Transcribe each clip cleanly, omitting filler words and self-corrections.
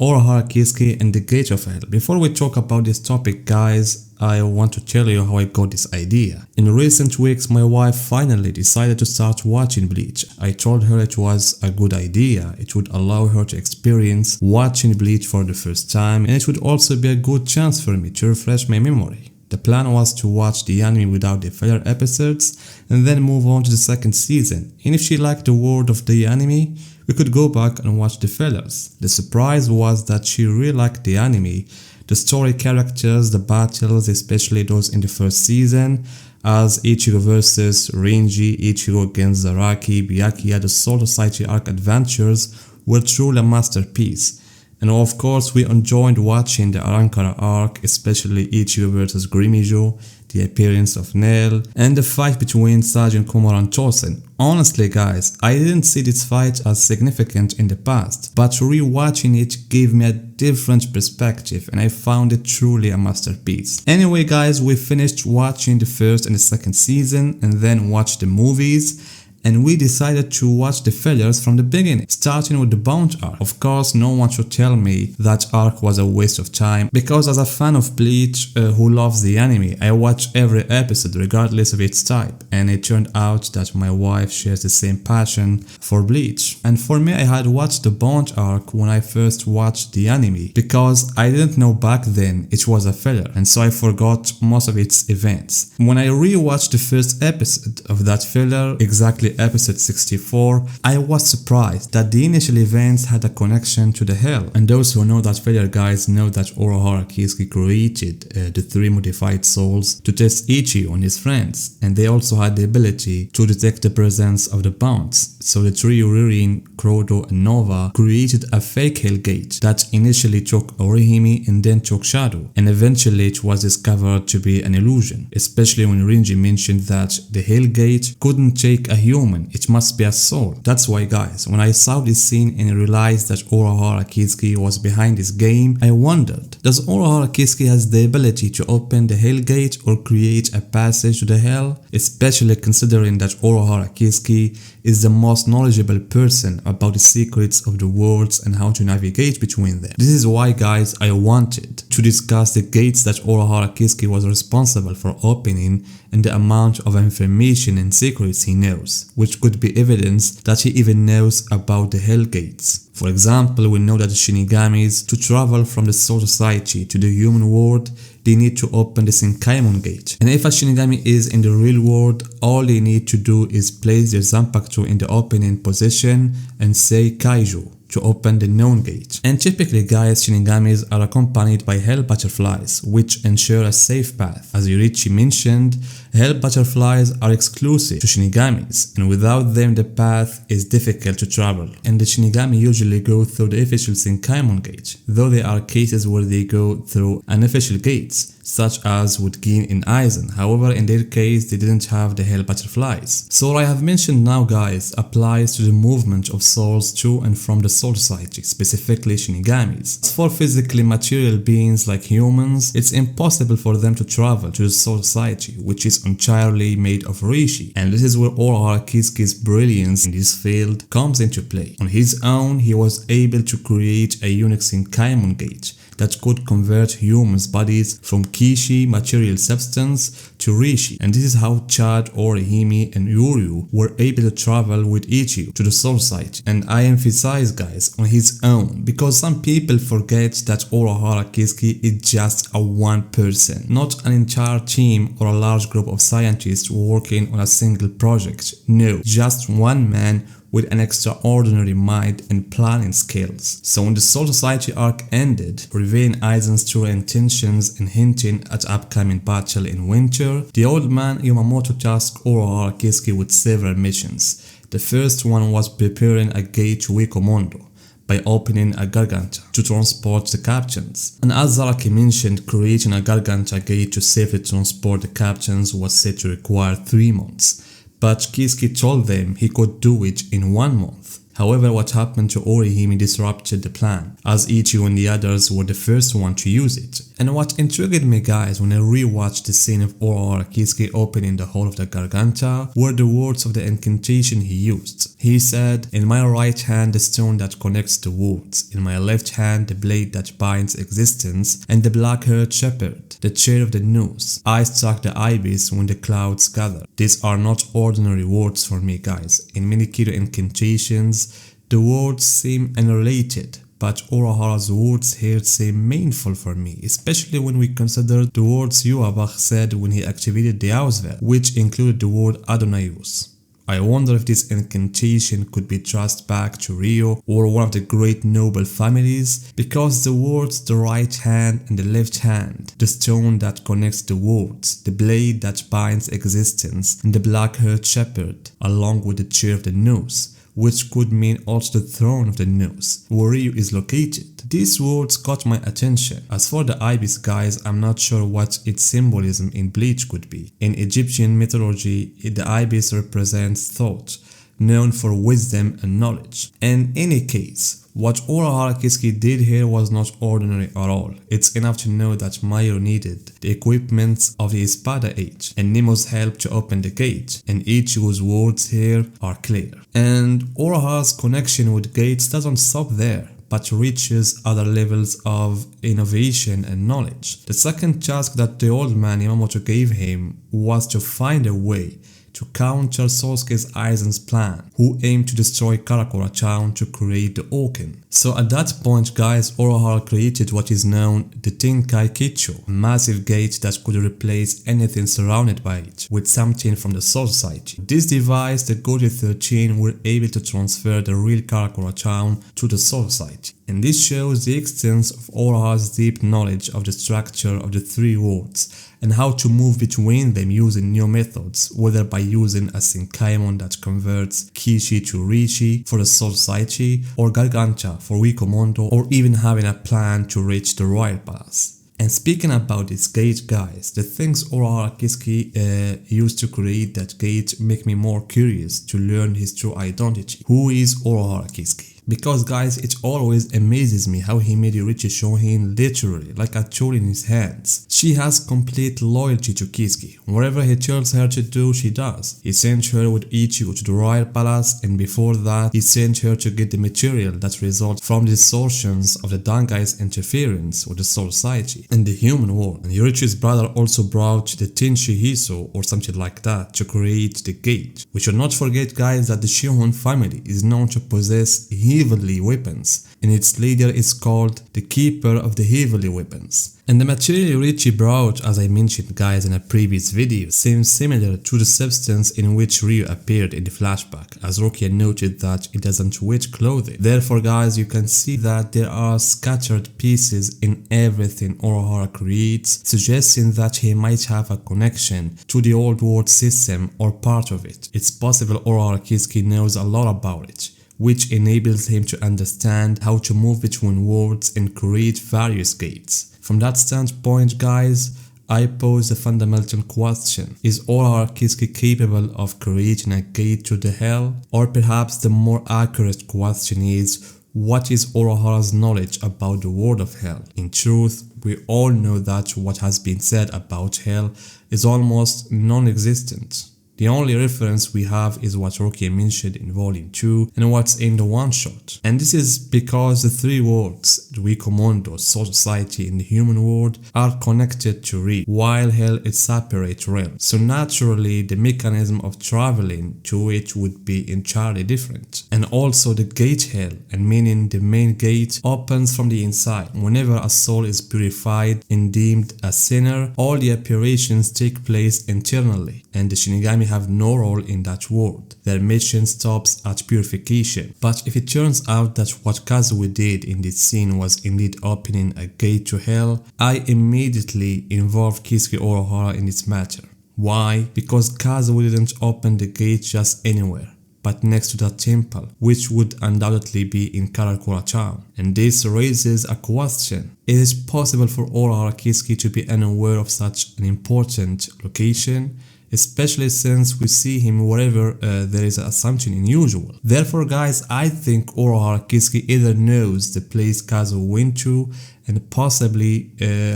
Urahara, Kiski, and the Gate of Hell. Before we talk about this topic, guys, I want to tell you how I got this idea. In recent weeks, my wife finally decided to start watching Bleach. I told her it was a good idea. It would allow her to experience watching Bleach for the first time, and it would also be a good chance for me to refresh my memory. The plan was to watch the anime without the filler episodes and then move on to the second season, and if she liked the world of the anime, we could go back and watch the fillers. The surprise was that she really liked the anime, the story characters, the battles, especially those in the first season, as Ichigo vs Renji, Ichigo against Zaraki, Byakuya, the Soul Society arc adventures were truly a masterpiece. And of course, we enjoyed watching the Urahara arc, especially Ichigo vs Grimijo, the appearance of Nail, and the fight between Sajin, Kumar and Tosen. Honestly guys, I didn't see this fight as significant in the past, but rewatching it gave me a different perspective and I found it truly a masterpiece. Anyway guys, we finished watching the first and the second season and then watched the movies. And we decided to watch the fillers from the beginning, starting with the Bount arc. Of course, no one should tell me that arc was a waste of time, because as a fan of Bleach who loves the anime, I watch every episode regardless of its type, and it turned out that my wife shares the same passion for Bleach. And for me, I had watched the Bount arc when I first watched the anime, because I didn't know back then it was a filler, and so I forgot most of its events. When I rewatched the first episode of that filler, exactly episode 64, I was surprised that the initial events had a connection to the Hell. And those who know that filler guys know that Urahara Kiski created the 3 modified souls to test Ichi on his friends, and they also had the ability to detect the presence of the Bounts. So the trio Ririn, Krodo and Nova created a fake Hell Gate that initially took Orihime and then took Shadow, and eventually it was discovered to be an illusion, especially when Renji mentioned that the Hell Gate couldn't take a human, it must be a soul. That's why guys, when I saw this scene and realized that Urahara Kiski was behind this game, I wondered, does Urahara Kiski has the ability to open the Hell Gate or create a passage to the Hell? Especially considering that Urahara Kiski is the most knowledgeable person about the secrets of the worlds and how to navigate between them. This is why guys, I wanted to discuss the gates that Urahara Kiski was responsible for opening and the amount of information and secrets he knows, which could be evidence that he even knows about the Hell Gates. For example, we know that the Shinigamis, to travel from the Soul Society to the human world, they need to open the Senkaimon Gate. And if a Shinigami is in the real world, all they need to do is place their Zanpakuto in the opening position and say Kaiju to open the known gate. And typically guys, Shinigamis are accompanied by Hell Butterflies, which ensure a safe path. As Yorichi mentioned, Hell Butterflies are exclusive to Shinigamis, and without them the path is difficult to travel. And the Shinigami usually go through the official Senkaimon Gate, though there are cases where they go through unofficial gates, such as with Gin and Aizen. However, in their case, they didn't have the Hell Butterflies. So what I have mentioned now guys applies to the movement of souls to and from the Soul Society, specifically Shinigamis. As for physically material beings like humans, it's impossible for them to travel to the Soul Society, which is entirely made of Rishi. And this is where Urahara Kiski's brilliance in this field comes into play. On his own, he was able to create a unique Senkaimon Gate that could convert humans' bodies from Kishi, material substance, to Rishi, and this is how Chad, Orihime and Yuryu were able to travel with Ichigo to the Soul Society. And I emphasize guys, on his own, because some people forget that Urahara Kiski is just a one person, not an entire team or a large group of scientists working on a single project. No, just one man with an extraordinary mind and planning skills. So when the Soul Society arc ended, revealing Aizen's true intentions and hinting at upcoming battle in winter, the old man Yamamoto tasked Urahara Kiski with several missions. The first one was preparing a gate to Wikomondo by opening a Garganta to transport the captains. And as Zaraki mentioned, creating a Garganta gate to safely transport the captains was said to require 3 months. But Kiski told them he could do it in 1 month. However, what happened to Orihime disrupted the plan, as Ichigo and the others were the first one to use it. And what intrigued me guys when I rewatched the scene of Urahara Kiski opening the hole of the Garganta were the words of the incantation he used. He said, "In my right hand the stone that connects the worlds, in my left hand the blade that binds existence, and the black-haired shepherd, the chair of the noose. I struck the ibis when the clouds gather." These are not ordinary words for me guys. In many Kido incantations, the words seem unrelated, but Urahara's words here seem meaningful for me, especially when we consider the words Yuabach said when he activated the Auswell, which included the word Adonaios. I wonder if this incantation could be traced back to Reio or one of the great noble families, because the words the right hand and the left hand, the stone that connects the worlds, the blade that binds existence, and the black-haired shepherd, along with the chair of the noose, which could mean also the throne of the noose, where Reio is located. These words caught my attention. As for the ibis guys, I'm not sure what its symbolism in Bleach could be. In Egyptian mythology, the ibis represents thought, known for wisdom and knowledge. In any case, what Urahara Kiski did here was not ordinary at all. It's enough to know that Mairo needed the equipment of the Espada Age and Nemo's help to open the gate, and Ichigo's words here are clear. And Urahara's connection with gates doesn't stop there, but reaches other levels of innovation and knowledge. The second task that the old man Yamamoto gave him was to find a way to counter Sosuke's Aizen's plan, who aimed to destroy Karakura Town to create the Oken. So at that point guys, Urahara created what is known the Tenkai Kicho, a massive gate that could replace anything surrounded by it with something from the Soul Society. With this device, the Goji 13 were able to transfer the real Karakura Town to the Soul Society. And this shows the extent of Urahara's deep knowledge of the structure of the three worlds and how to move between them using new methods, whether by using a Senkaimon that converts Kishi to Rishi for the Soul Society, or Garganta for Wikomondo, or even having a plan to reach the Royal Palace. And speaking about this gate guys, the things Urahara Kiski used to create that gate make me more curious to learn his true identity. Who is Urahara Kiski? Because guys, it always amazes me how he made Yorichi Shohin literally like a tool in his hands. She has complete loyalty to Kiski. Whatever he tells her to do, she does. He sent her with Ichigo to the Royal Palace, and before that, he sent her to get the material that results from the distortions of the Dangai's interference with the Soul Society and the human world. And Yorichi's brother also brought the Tenshi Hiso or something like that to create the gate. We should not forget guys that the Shihon family is known to possess heavenly weapons, and its leader is called the Keeper of the Heavenly Weapons. And the material Yorichi brought, as I mentioned guys in a previous video, seems similar to the substance in which Reio appeared in the flashback, as Rukia noted that it doesn't wear clothing. Therefore guys, you can see that there are scattered pieces in everything Urahara creates, suggesting that he might have a connection to the old world system or part of it. It's possible Urahara Kiski knows a lot about it, which enables him to understand how to move between worlds and create various gates. From that standpoint guys, I pose the fundamental question: is Urahara Kiski capable of creating a gate to the hell? Or perhaps the more accurate question is, what is Urahara's knowledge about the world of hell? In truth, we all know that what has been said about hell is almost non-existent. The only reference we have is what Rukia mentioned in volume 2 and what's in the one-shot. And this is because the three worlds, the Wikomondo, Soul Society and the human world, are connected to Reio, while hell is separate realm. So naturally the mechanism of traveling to it would be entirely different. And also the gate hell, and meaning the main gate, opens from the inside. Whenever a soul is purified and deemed a sinner, all the operations take place internally, and the Shinigami have no role in that world. Their mission stops at purification. But if it turns out that what Kazue did in this scene was indeed opening a gate to hell, I immediately involve Kiski Urahara in this matter. Why? Because Kazue didn't open the gate just anywhere, but next to that temple, which would undoubtedly be in Karakura Town. And this raises a question: is it possible for Urahara Kiski to be unaware of such an important location, especially since we see him wherever there is something unusual. Therefore guys, I think Urahara Kiski either knows the place Kazu went to and possibly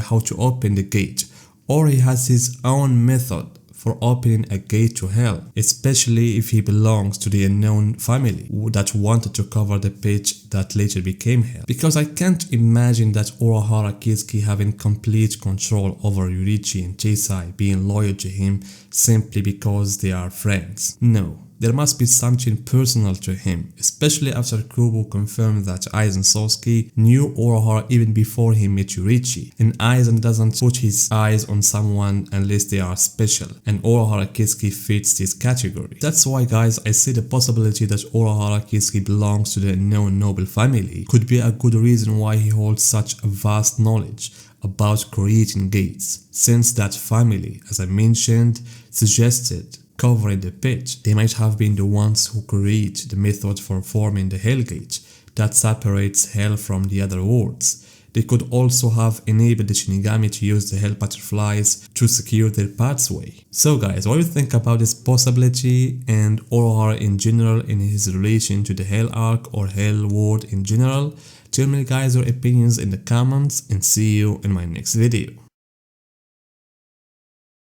how to open the gate, or he has his own method for opening a gate to hell, especially if he belongs to the unknown family that wanted to cover the pit that later became hell. Because I can't imagine that Urahara Kiski having complete control over Yurichi and Chisai being loyal to him simply because they are friends. No. There must be something personal to him, especially after Kubo confirmed that Aizen Sasuke knew Urahara even before he met Yurichi, and Aizen doesn't put his eyes on someone unless they are special, and Urahara Kiski fits this category. That's why guys, I see the possibility that Urahara Kiski belongs to the unknown noble family could be a good reason why he holds such a vast knowledge about creating gates, since that family, as I mentioned, suggested covering the pit. They might have been the ones who create the method for forming the Hell Gate that separates Hell from the other worlds. They could also have enabled the Shinigami to use the Hell Butterflies to secure their pathway. So guys, what do you think about this possibility and Urahara in general in his relation to the Hell Arc or Hell World in general? Tell me guys your opinions in the comments and see you in my next video.